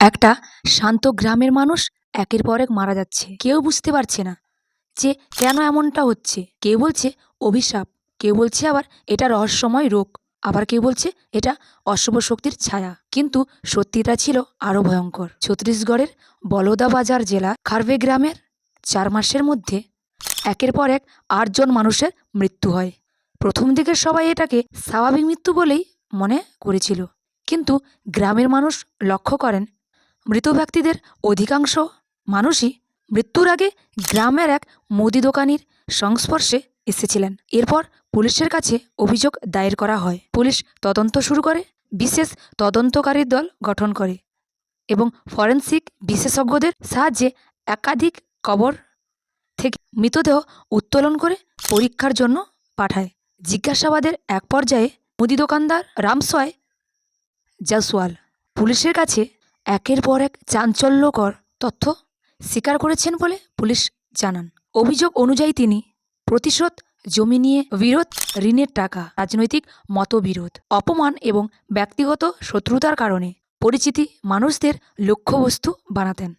একটা শান্ত গ্রামের মানুষ একের পর এক মারা যাচ্ছে। কেউ বুঝতে পারছে না যে কেন এমনটা হচ্ছে। কেউ বলছে অভিশাপ, কেউ বলছে আবার এটা রহস্যময় রোগ, আবার কেউ বলছে এটা অশুভ শক্তির ছায়া। কিন্তু সত্যিটা ছিল আরো ভয়ঙ্কর। ছত্তিশগড়ের বলদাবাজার জেলা খারভে গ্রামের 4 মাসের মধ্যে একের পর এক 8 জন মানুষের মৃত্যু হয়। প্রথম দিকে সবাই এটাকে স্বাভাবিক মৃত্যু বলেই মনে করেছিল, কিন্তু গ্রামের মানুষ লক্ষ্য করেন মৃত ব্যক্তিদের অধিকাংশ মানুষই মৃত্যুর আগে গ্রামের এক মুদি দোকানির সংস্পর্শে এসেছিলেন। এরপর পুলিশের কাছে অভিযোগ দায়ের করা হয়। পুলিশ তদন্ত শুরু করে, বিশেষ তদন্তকারী দল গঠন করে এবং ফরেনসিক বিশেষজ্ঞদের সাহায্যে একাধিক কবর থেকে মৃতদেহ উত্তোলন করে পরীক্ষার জন্য পাঠায়। জিজ্ঞাসাবাদের এক পর্যায়ে মুদি দোকানদার রামসয় জাসওয়াল পুলিশের কাছে একের পর এক চাঞ্চল্যকর তথ্য স্বীকার করেছেন বলে পুলিশ জানান। অভিযোগ অনুযায়ী তিনি প্রতিশোধ, জমি নিয়ে বিরোধ, ঋণের টাকা, রাজনৈতিক মতবিরোধ, অপমান এবং ব্যক্তিগত শত্রুতার কারণে পরিচিতি মানুষদের লক্ষ্যবস্তু বানাতেন।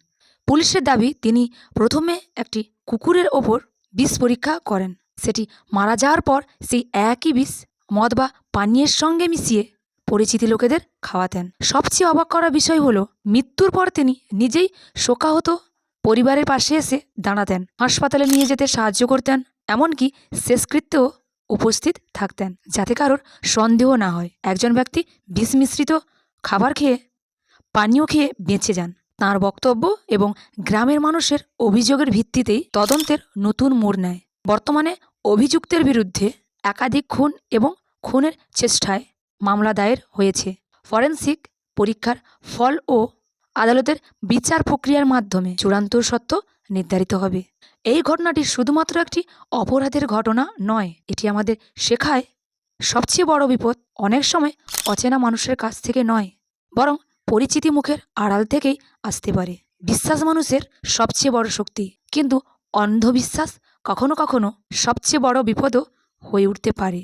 পুলিশের দাবি, তিনি প্রথমে একটি কুকুরের ওপর বিষ পরীক্ষা করেন। সেটি মারা যাওয়ার পর সেই একই বিষ মদ বা পানীয়ের সঙ্গে মিশিয়ে পরিচিতি লোকেদের খাওয়াতেন। সবচেয়ে অবাক করা বিষয় হলো, মৃত্যুর পর তিনি নিজেই শোকাহত পরিবারের পাশে এসে দাঁড়াতেন, হাসপাতালে নিয়ে যেতে সাহায্য করতেন, এমনকি শেষকৃত্যেও উপস্থিত থাকতেন, যাতে কারোর সন্দেহ না হয় একজন ব্যক্তি বিষ মিশ্রিত খাবার খেয়ে, পানীয় খেয়ে বেঁচে যান। তাঁর বক্তব্য এবং গ্রামের মানুষের অভিযোগের ভিত্তিতেই তদন্তের নতুন মোড় নেয়। বর্তমানে অভিযুক্তের বিরুদ্ধে একাধিক খুন এবং খুনের চেষ্টায় মামলা দায়ের হয়েছে। ফরেনসিক পরীক্ষার ফল ও আদালতের বিচার প্রক্রিয়ার মাধ্যমে চূড়ান্ত সত্য নির্ধারিত হবে। এই ঘটনাটি শুধুমাত্র একটি অপরাধের ঘটনা নয়, এটি আমাদের শেখায় সবচেয়ে বড় বিপদ অনেক সময় অচেনা মানুষের কাছ থেকে নয়, বরং পরিচিতি মুখের আড়াল থেকেই আসতে পারে। বিশ্বাস মানুষের সবচেয়ে বড় শক্তি, কিন্তু অন্ধবিশ্বাস কখনো কখনো সবচেয়ে বড় বিপদও হয়ে উঠতে পারে।